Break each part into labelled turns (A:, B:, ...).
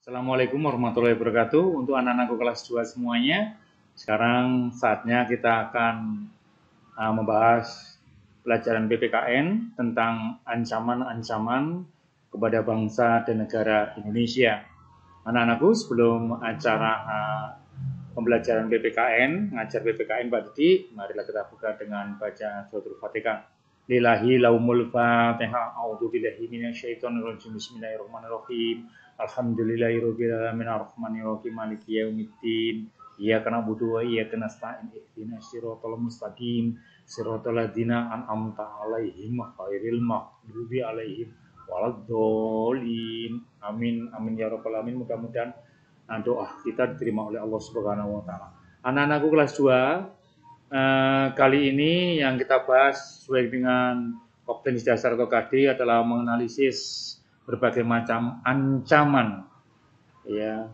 A: Assalamualaikum warahmatullahi wabarakatuh. Untuk anak-anakku kelas 2 semuanya, sekarang saatnya kita akan membahas pelajaran PPKN tentang ancaman-ancaman kepada bangsa dan negara Indonesia. Anak-anakku, sebelum acara pembelajaran PPKN, ngajar PPKN Pak Didi, marilah kita buka dengan baca suratul Fatihah. Lillahi laumul fatihah, a'udzubillahi minasyaitonirrajim, bismillahirrahmanirrahim, alhamdulillahirabbil alamin, arrahmanirrahim, maliki yaumiddin, iyyaka na'budu wa iyyaka nasta'in, ihdinas siratal mustaqim, siratal ladzina an'amta 'alaihim ghairil maghdubi 'alaihim waladdallin. Amin amin ya rabbal alamin. Mudah-mudahan doa kita diterima oleh Allah Subhanahu wa taala. Anak-anakku kelas 2, kali ini yang kita bahas sesuai dengan kompetensi dasar atau KD adalah menganalisis berbagai macam ancaman ya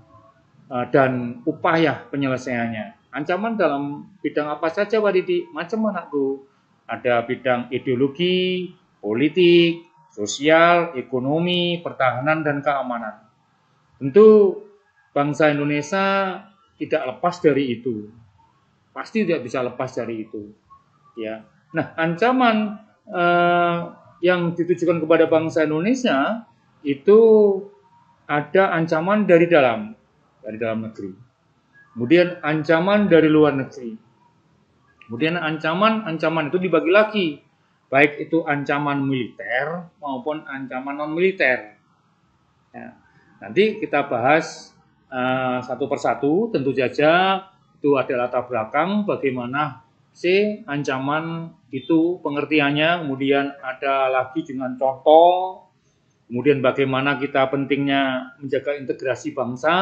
A: dan upaya penyelesaiannya. Ancaman dalam bidang apa saja Pak Didi? Macam anakku. Ada bidang ideologi, politik, sosial, ekonomi, pertahanan dan keamanan. Tentu bangsa Indonesia tidak lepas dari itu. Pasti tidak bisa lepas dari itu. Ya. Nah, ancaman yang ditujukan kepada bangsa Indonesia itu ada ancaman dari dalam negeri. Kemudian ancaman dari luar negeri. Kemudian ancaman itu dibagi lagi, baik itu ancaman militer maupun ancaman non militer. Ya. Nanti kita bahas satu persatu, tentu saja itu ada latar belakang bagaimana ancaman itu pengertiannya, kemudian ada lagi dengan contoh, kemudian bagaimana kita pentingnya menjaga integrasi bangsa,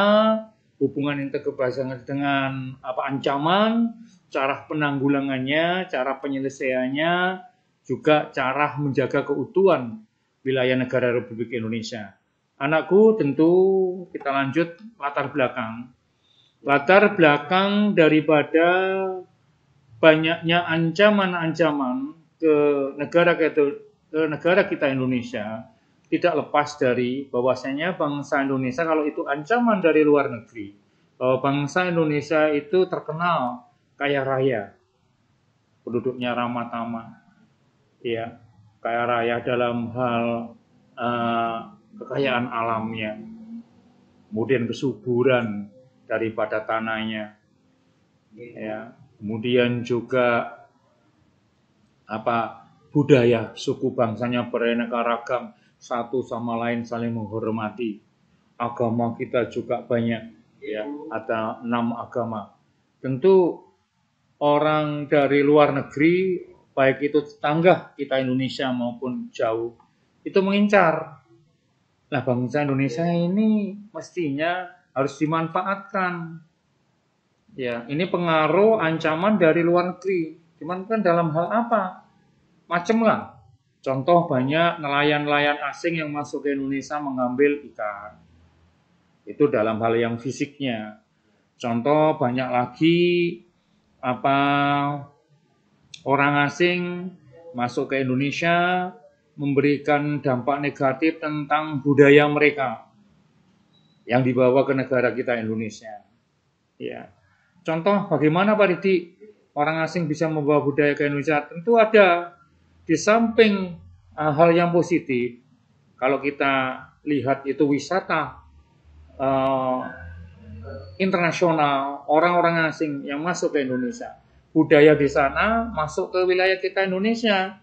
A: hubungan integrasi dengan ancaman, cara penanggulangannya, cara penyelesaiannya, juga cara menjaga keutuhan wilayah negara Republik Indonesia. Anakku, tentu kita lanjut latar belakang. Latar belakang daripada banyaknya ancaman-ancaman ke negara kita Indonesia tidak lepas dari bahwasanya bangsa Indonesia, kalau itu ancaman dari luar negeri, bahwa bangsa Indonesia itu terkenal kaya raya, penduduknya ramah tamah, ya, kaya raya dalam hal kekayaan alamnya, kemudian kesuburan daripada tanahnya, ya, kemudian juga budaya suku bangsanya beraneka ragam, satu sama lain saling menghormati. Agama kita juga banyak, ya, ada 6 agama. Tentu orang dari luar negeri, baik itu tetangga kita Indonesia maupun jauh, itu mengincar. Nah, bangsa Indonesia ini mestinya harus dimanfaatkan. Ya, ini pengaruh ancaman dari luar negeri. Cuman kan dalam hal apa? Macam lah. Contoh banyak nelayan-nelayan asing yang masuk ke Indonesia mengambil ikan. Itu dalam hal yang fisiknya. Contoh banyak lagi orang asing masuk ke Indonesia memberikan dampak negatif tentang budaya mereka yang dibawa ke negara kita Indonesia. Ya. Contoh bagaimana Pak Didi orang asing bisa membawa budaya ke Indonesia? Tentu ada di samping hal yang positif. Kalau kita lihat itu wisata internasional, orang-orang asing yang masuk ke Indonesia, budaya di sana masuk ke wilayah kita Indonesia.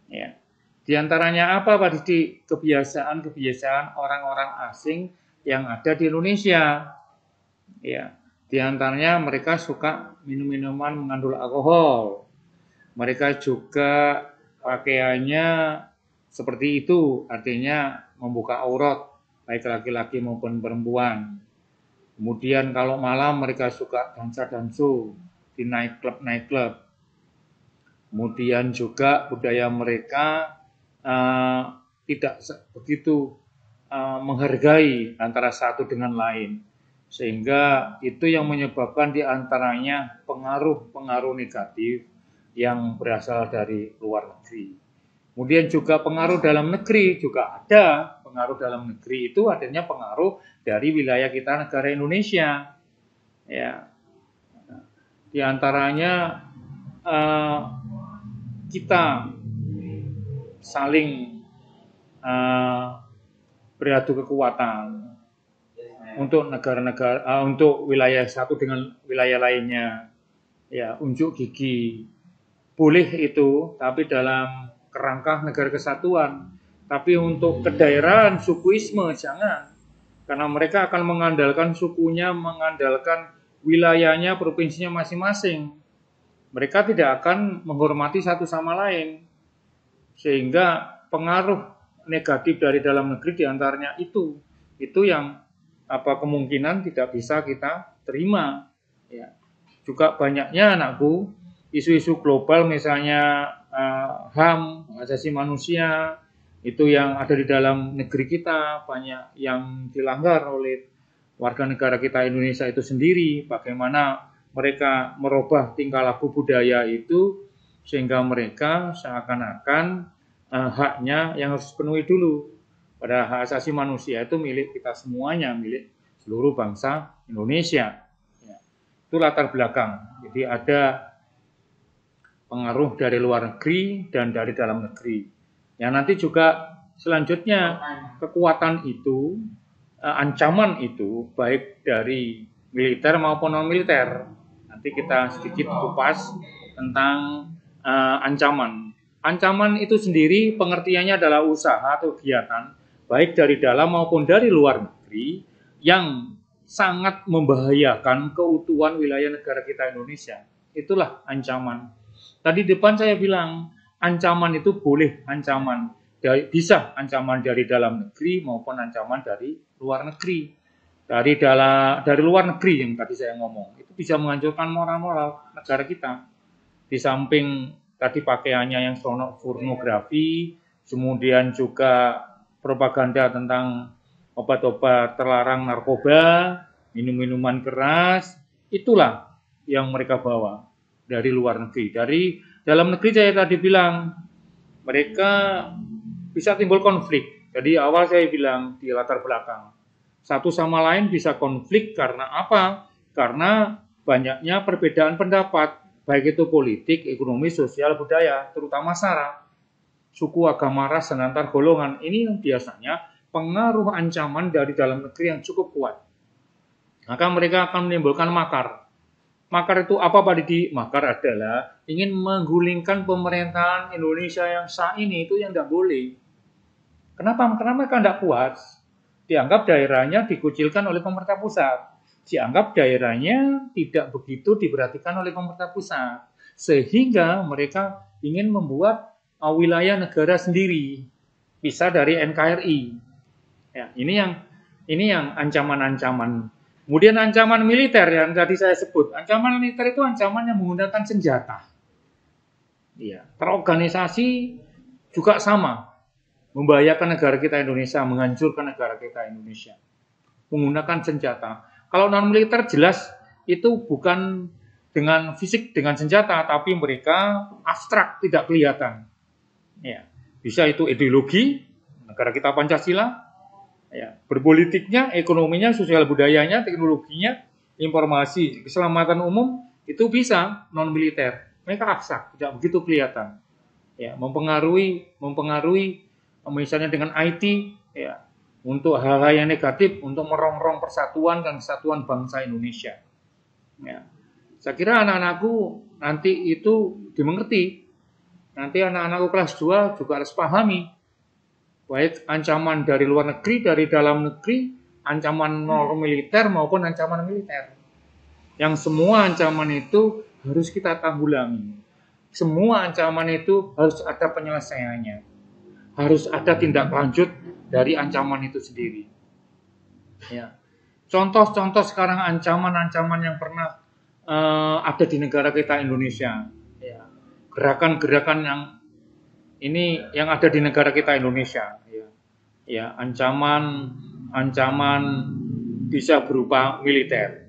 A: Ya. Di antaranya apa Pak Didi? Kebiasaan orang-orang asing yang ada di Indonesia. Ya. Di antaranya mereka suka minum-minuman mengandung alkohol. Mereka juga pakaiannya seperti itu, artinya membuka aurat, baik laki-laki maupun perempuan. Kemudian kalau malam mereka suka dansa-dansu di nightclub. Kemudian juga budaya mereka tidak begitu menghargai antara satu dengan lain, sehingga itu yang menyebabkan diantaranya pengaruh negatif yang berasal dari luar negeri. Kemudian juga pengaruh dalam negeri juga ada Pengaruh dalam negeri itu artinya pengaruh dari wilayah kita negara Indonesia. Ya. Di antaranya kita saling beradu kekuatan untuk negara-negara, untuk wilayah satu dengan wilayah lainnya, ya, unjuk gigi boleh itu, tapi dalam kerangka negara kesatuan. Tapi untuk kedaerahan, sukuisme jangan, karena mereka akan mengandalkan sukunya, mengandalkan wilayahnya, provinsinya masing-masing. Mereka tidak akan menghormati satu sama lain, sehingga pengaruh negatif dari dalam negeri diantaranya itu yang kemungkinan tidak bisa kita terima. Ya. Juga banyaknya anakku isu-isu global, misalnya HAM, asasi manusia, itu yang ada di dalam negeri kita banyak yang dilanggar oleh warga negara kita Indonesia itu sendiri. Bagaimana mereka merubah tingkah laku budaya itu sehingga mereka seakan-akan haknya yang harus dipenuhi dulu. Pada hak asasi manusia itu milik kita semuanya, milik seluruh bangsa Indonesia. Ya. Itu latar belakang. Jadi ada pengaruh dari luar negeri dan dari dalam negeri. Yang nanti juga selanjutnya kekuatan itu, ancaman itu baik dari militer maupun non militer. Nanti kita sedikit kupas tentang ancaman. Ancaman itu sendiri pengertiannya adalah usaha atau kegiatan baik dari dalam maupun dari luar negeri yang sangat membahayakan keutuhan wilayah negara kita Indonesia. Itulah ancaman. Tadi depan saya bilang ancaman itu boleh ancaman bisa ancaman dari dalam negeri maupun ancaman dari luar negeri. Dari luar negeri yang tadi saya ngomong itu bisa menghancurkan moral-moral negara kita. Di samping tadi pakaiannya yang seronok pornografi, kemudian juga propaganda tentang obat-obat terlarang, narkoba, minum-minuman keras, itulah yang mereka bawa dari luar negeri. Dari dalam negeri saya tadi bilang, mereka bisa timbul konflik. Jadi awal saya bilang di latar belakang, satu sama lain bisa konflik karena apa? Karena banyaknya perbedaan pendapat, baik itu politik, ekonomi, sosial, budaya, terutama sara, suku, agama, ras, dan antar golongan. Ini yang biasanya pengaruh ancaman dari dalam negeri yang cukup kuat. Maka mereka akan menimbulkan makar. Makar itu apa Pak Didi? Makar adalah ingin menggulingkan pemerintahan Indonesia yang sah ini, itu yang tidak boleh. Kenapa? Karena mereka tidak puas. Dianggap daerahnya dikucilkan oleh pemerintah pusat. Dianggap daerahnya tidak begitu diperhatikan oleh pemerintah pusat. Sehingga mereka ingin membuat wilayah negara sendiri, bisa dari NKRI. Ya, ini yang ancaman-ancaman. Kemudian ancaman militer yang tadi saya sebut. Ancaman militer itu ancaman yang menggunakan senjata. Ya, terorganisasi juga sama, membahayakan negara kita Indonesia, menghancurkan negara kita Indonesia, menggunakan senjata. Kalau non militer jelas itu bukan dengan fisik, dengan senjata, tapi mereka abstrak, tidak kelihatan. Ya, bisa itu ideologi negara kita Pancasila, ya, berpolitiknya, ekonominya, sosial budayanya, teknologinya, informasi, keselamatan umum itu bisa non militer. Mereka abstrak, tidak begitu kelihatan. Ya, mempengaruhi misalnya dengan IT, ya, untuk hal-hal yang negatif, untuk merongrong persatuan dan kesatuan bangsa Indonesia. Ya. Saya kira anak-anakku nanti itu dimengerti. Nanti anak-anakku kelas 2 juga harus pahami. Baik ancaman dari luar negeri, dari dalam negeri, ancaman non militer maupun ancaman militer. Yang semua ancaman itu harus kita tanggulangi. Semua ancaman itu harus ada penyelesaiannya. Harus ada tindak lanjut dari ancaman itu sendiri. Ya. Contoh-contoh sekarang ancaman-ancaman yang pernah ada di negara kita Indonesia. Ya. Gerakan-gerakan yang ada di negara kita Indonesia. Ya, ancaman bisa berupa militer,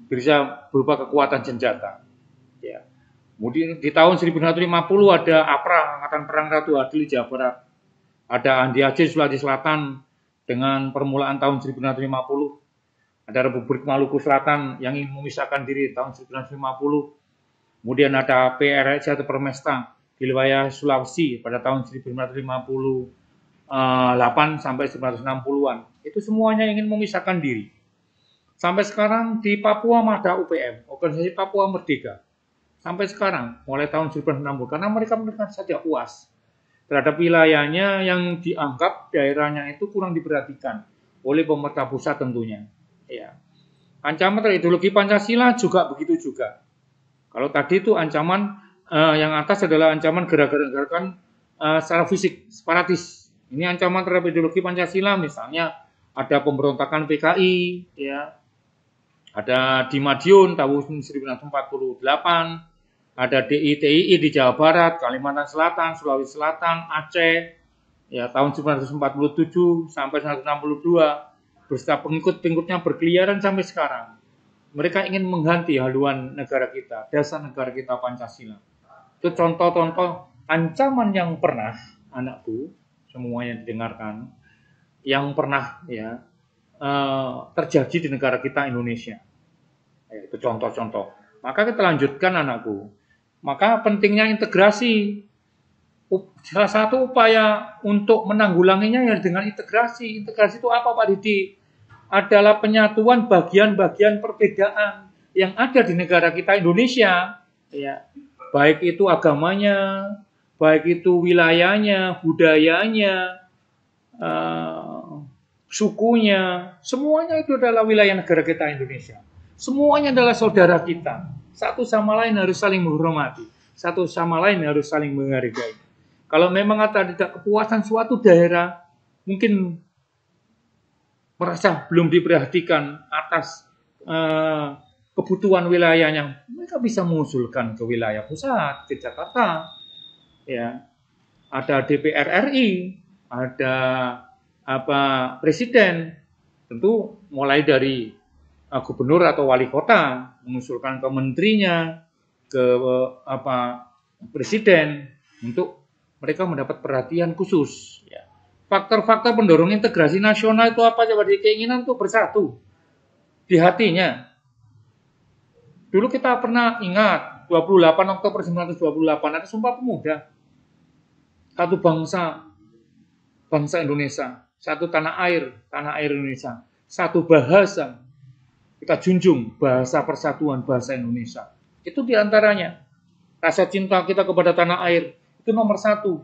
A: bisa berupa kekuatan senjata. Ya. Kemudian di tahun 1950 ada APRA, Angkatan Perang Ratu Adil Jawa Barat. Ada Andi Aceh Sulawesi Selatan dengan permulaan tahun 1950. Ada Republik Maluku Selatan yang ingin memisahkan diri tahun 1950. Kemudian ada PRRC atau Permesta di wilayah Sulawesi pada tahun 1958 sampai 1960-an. Itu semuanya ingin memisahkan diri. Sampai sekarang di Papua ada UPM, Organisasi Papua Merdeka. Sampai sekarang, mulai tahun 1960, karena mereka saja puas terhadap wilayahnya yang dianggap daerahnya itu kurang diperhatikan oleh pemerintah pusat tentunya. Ya. Ancaman terhadap ideologi Pancasila juga begitu juga. Kalau tadi itu ancaman yang atas adalah ancaman gerakan-gerakan secara fisik, separatis. Ini ancaman terhadap ideologi Pancasila, misalnya ada pemberontakan PKI, ya, ada di Madiun tahun 1948, ada DITII di Jawa Barat, Kalimantan Selatan, Sulawesi Selatan, Aceh, ya tahun 1947 sampai 1962, beserta pengikut-pengikutnya berkeliaran sampai sekarang. Mereka ingin mengganti haluan negara kita, dasar negara kita Pancasila. Itu contoh-contoh ancaman yang pernah, anakku, semuanya didengarkan, yang pernah ya terjadi di negara kita Indonesia. Ya, itu contoh-contoh. Maka kita lanjutkan, anakku. Maka pentingnya integrasi. Salah satu upaya untuk menanggulanginya ya dengan integrasi. Integrasi itu apa, Pak Didi? Adalah penyatuan bagian-bagian perbedaan yang ada di negara kita Indonesia. Ya, baik itu agamanya, baik itu wilayahnya, budayanya, sukunya, semuanya itu adalah wilayah negara kita Indonesia. Semuanya adalah saudara kita. Satu sama lain harus saling menghormati. Satu sama lain harus saling menghargai. Kalau memang ada tidak kepuasan suatu daerah, mungkin merasa belum diperhatikan atas kebutuhan wilayahnya, mereka bisa mengusulkan ke wilayah pusat, ke Jakarta. Ya, ada DPR RI, ada presiden, tentu mulai dari gubernur atau wali kota mengusulkan ke menterinya, ke presiden untuk mereka mendapat perhatian khusus. Ya. Faktor-faktor pendorong integrasi nasional itu apa? Coba, di keinginan untuk bersatu di hatinya. Dulu kita pernah ingat 28 Oktober 1928 ada Sumpah Pemuda. Satu bangsa Indonesia, satu tanah air Indonesia, satu bahasa. Kita junjung bahasa persatuan, bahasa Indonesia. Itu diantaranya. Rasa cinta kita kepada tanah air. Itu nomor satu.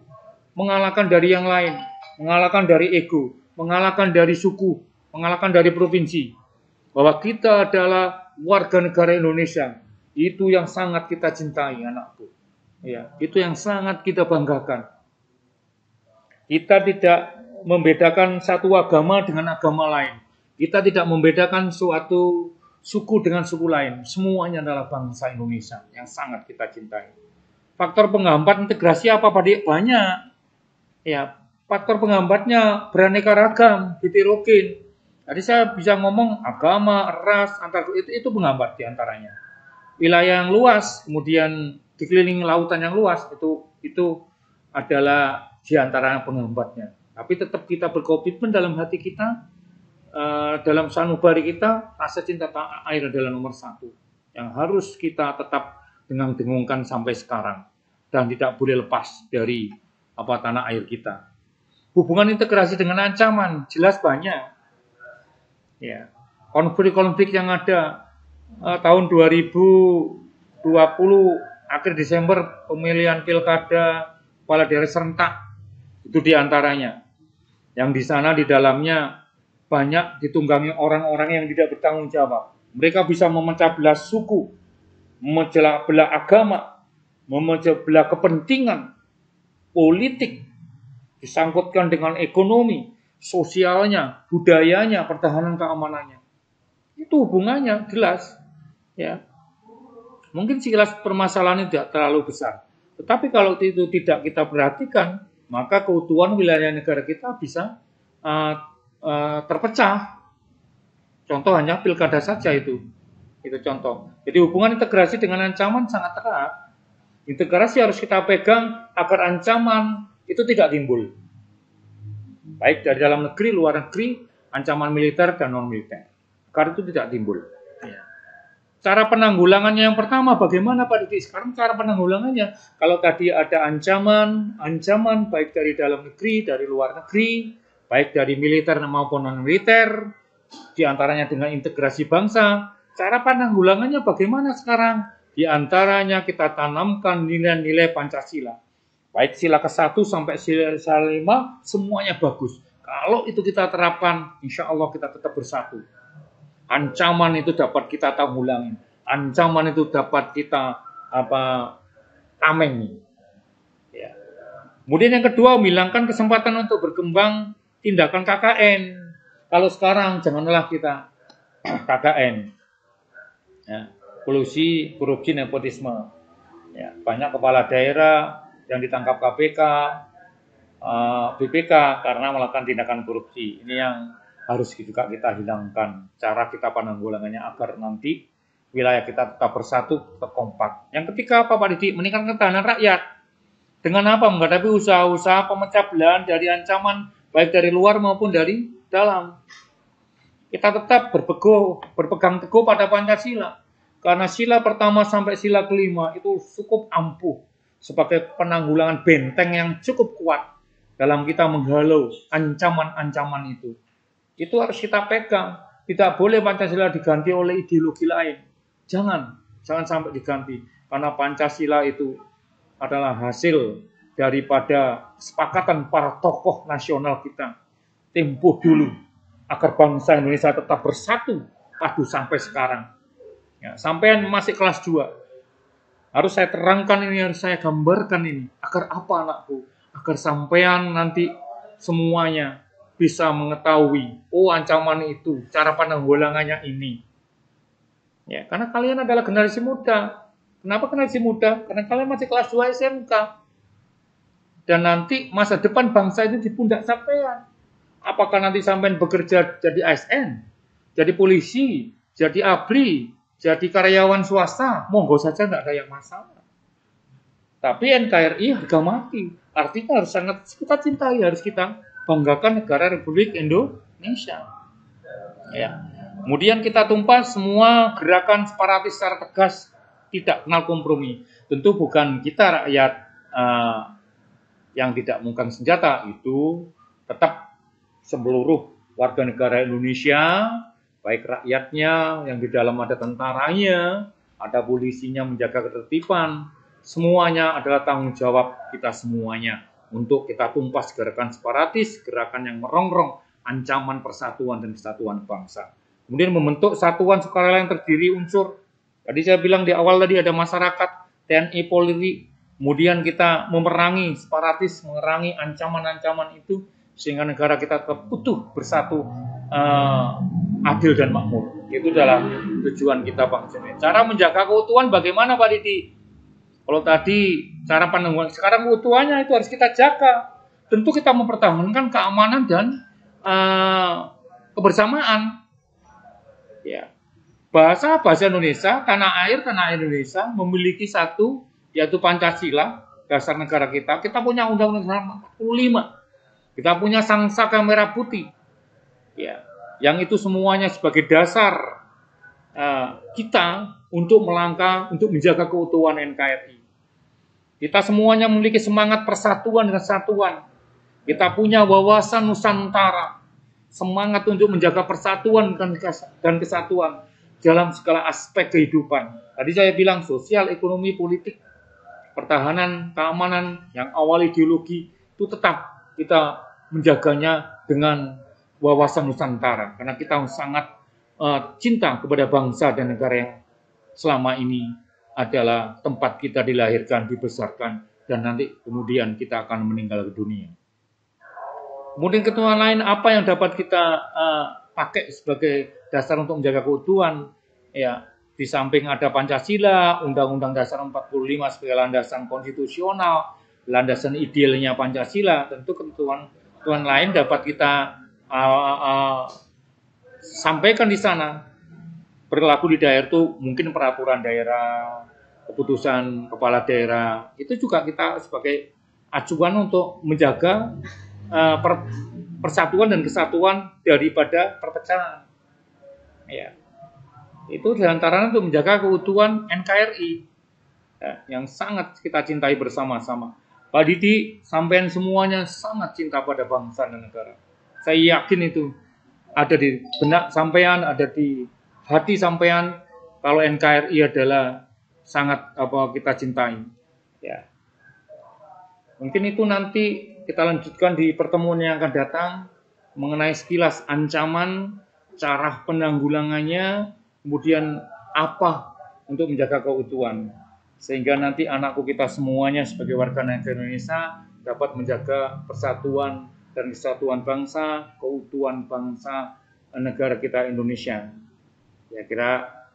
A: Mengalahkan dari yang lain. Mengalahkan dari ego. Mengalahkan dari suku. Mengalahkan dari provinsi. Bahwa kita adalah warga negara Indonesia. Itu yang sangat kita cintai, anakku. Ya, itu yang sangat kita banggakan. Kita tidak membedakan satu agama dengan agama lain. Kita tidak membedakan suatu suku dengan suku lain. Semuanya adalah bangsa Indonesia yang sangat kita cintai. Faktor penghambat integrasi apa, Pak Dik? Banyak. Ya, faktor penghambatnya beraneka ragam, heterogen. Tadi saya bisa ngomong agama, ras, antar itu penghambat diantaranya. Wilayah yang luas, kemudian dikelilingi lautan yang luas, itu adalah diantara penghambatnya. Tapi tetap kita berkomitmen dalam hati kita. Dalam sanubari kita, rasa cinta tanah air adalah nomor satu yang harus kita tetap dengung-dengungkan sampai sekarang dan tidak boleh lepas dari tanah air kita. Hubungan integrasi dengan ancaman jelas banyak. Ya, konflik-konflik yang ada tahun 2020 akhir Desember pemilihan pilkada kepala daerah serentak itu diantaranya. Yang di sana di dalamnya banyak ditunggangi orang-orang yang tidak bertanggung jawab. Mereka bisa memecah belah suku, memecah belah agama, memecah belah kepentingan politik, disangkutkan dengan ekonomi, sosialnya, budayanya, pertahanan keamanannya. Itu hubungannya jelas. Ya. Mungkin sekilas permasalahan tidak terlalu besar. Tetapi kalau itu tidak kita perhatikan, maka keutuhan wilayah negara kita bisa terpecah. Contoh hanya pilkada saja itu contoh. Jadi hubungan integrasi dengan ancaman sangat erat. Integrasi harus kita pegang agar ancaman itu tidak timbul. baik dari dalam negeri, luar negeri, ancaman militer dan non militer, agar itu tidak timbul. Ya. Cara penanggulangannya yang pertama bagaimana Pak Didi? Sekarang cara penanggulangannya, kalau tadi ada ancaman baik dari dalam negeri, dari luar negeri, baik dari militer maupun non militer, diantaranya dengan integrasi bangsa, cara penanggulangannya bagaimana sekarang? Di antaranya kita tanamkan nilai-nilai Pancasila. Baik sila ke-1 sampai sila 5, semuanya bagus. Kalau itu kita terapkan, insya Allah kita tetap bersatu. Ancaman itu dapat kita tanggulangi. Ancaman itu dapat kita tamengi. Ya. Kemudian yang kedua, menghilangkan kesempatan untuk berkembang tindakan KKN. Kalau sekarang janganlah kita KKN. Ya. Kolusi, korupsi, nepotisme. Ya. Banyak kepala daerah yang ditangkap KPK, BPK karena melakukan tindakan korupsi. Ini yang harus juga kita hilangkan. Cara kita penanggulangannya agar nanti wilayah kita tetap bersatu, tetap kompak. Yang ketiga apa Pak Didi? Meningkatkan ketahanan rakyat. Dengan apa? Menghadapi usaha-usaha pemecah belah dari ancaman baik dari luar maupun dari dalam. Kita tetap berpegang teguh pada Pancasila. Karena sila pertama sampai sila kelima itu cukup ampuh sebagai penanggulangan benteng yang cukup kuat dalam kita menghalau ancaman-ancaman itu. Itu harus kita pegang. Tidak boleh Pancasila diganti oleh ideologi lain. Jangan sampai diganti. Karena Pancasila itu adalah hasil daripada kesepakatan para tokoh nasional kita. Tempuh dulu agar bangsa Indonesia tetap bersatu padu sampai sekarang. Ya, sampean masih kelas 2. Harus saya terangkan ini, harus saya gambarkan ini. Agar apa anakku? Agar sampean nanti semuanya bisa mengetahui, oh ancaman itu, cara penanggulangannya ini. Ya, karena kalian adalah generasi muda. Kenapa generasi muda? Karena kalian masih kelas 2 SMK. Dan nanti masa depan bangsa itu di pundak sampean. Apakah nanti sampean bekerja jadi ASN, jadi polisi, jadi ABRI, jadi karyawan swasta, monggo saja nggak ada yang masalah. Tapi NKRI harga mati. Artinya harus sangat kita cintai, harus kita banggakan negara Republik Indonesia. Ya. Kemudian kita tumpas semua gerakan separatis secara tegas, tidak kenal kompromi. Tentu bukan kita rakyat yang tidak memegang senjata, itu tetap seluruh warga negara Indonesia, baik rakyatnya yang di dalam ada tentaranya, ada polisinya menjaga ketertiban, semuanya adalah tanggung jawab kita semuanya. Untuk kita tumpas gerakan separatis, gerakan yang merongrong ancaman persatuan dan kesatuan bangsa. Kemudian membentuk satuan sukarela yang terdiri unsur, tadi saya bilang di awal tadi ada masyarakat, TNI, Polri, kemudian kita memerangi separatis, memerangi ancaman-ancaman itu, sehingga negara kita tetap utuh, bersatu, adil dan makmur. Itu adalah tujuan kita bangsa ini. Cara menjaga keutuhan bagaimana Pak Didi? Kalau tadi cara penanggulangan, sekarang keutuhannya itu harus kita jaga. Tentu kita mempertahankan keamanan dan kebersamaan. Ya. Bahasa Indonesia, tanah air Indonesia memiliki satu, yaitu Pancasila, dasar negara kita. Kita punya Undang-Undang 45. Kita punya Sang Saka Merah Putih. Ya. Yang itu semuanya sebagai dasar kita untuk melangkah, untuk menjaga keutuhan NKRI. Kita semuanya memiliki semangat persatuan dan kesatuan. Kita punya wawasan Nusantara, semangat untuk menjaga persatuan dan kesatuan dalam segala aspek kehidupan. Tadi saya bilang sosial, ekonomi, politik, pertahanan, keamanan, yang awal ideologi, itu tetap kita menjaganya dengan wawasan Nusantara. Karena kita sangat cinta kepada bangsa dan negara yang selama ini adalah tempat kita dilahirkan, dibesarkan, dan nanti kemudian kita akan meninggal ke dunia. Kemudian ketentuan lain apa yang dapat kita pakai sebagai dasar untuk menjaga keutuhan? Ya, di samping ada Pancasila, Undang-Undang Dasar 45 sebagai landasan konstitusional, landasan idealnya Pancasila, tentu ketentuan lain dapat kita sampaikan di sana. Berlaku di daerah itu mungkin peraturan daerah, keputusan kepala daerah, itu juga kita sebagai acuan untuk menjaga persatuan dan kesatuan daripada perpecahan. Ya, itu diantaranya untuk menjaga keutuhan NKRI ya, yang sangat kita cintai bersama-sama. Pak Didi, sampean semuanya sangat cinta pada bangsa dan negara. Saya yakin itu ada di benak sampean, ada di hati sampean kalau NKRI adalah sangat kita cintai. Ya. Mungkin itu nanti kita lanjutkan di pertemuan yang akan datang mengenai sekilas ancaman, cara penanggulangannya, kemudian apa untuk menjaga keutuhan. Sehingga nanti anakku kita semuanya sebagai warga negara Indonesia dapat menjaga persatuan dan kesatuan bangsa, keutuhan bangsa negara kita Indonesia.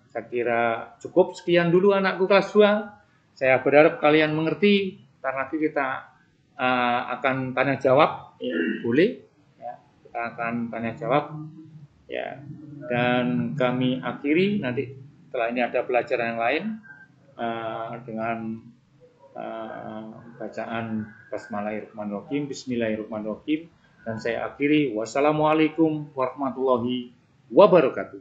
A: Saya kira cukup sekian dulu anakku kelas 2. Saya berharap kalian mengerti, karena nanti kita akan tanya jawab, ya, boleh, ya, kita akan tanya jawab, ya, dan kami akhiri nanti setelah ini ada pelajaran yang lain dengan bacaan Bismillahirrahmanirrahim, Bismillahirrahmanirrahim, dan saya akhiri wassalamualaikum warahmatullahi wabarakatuh.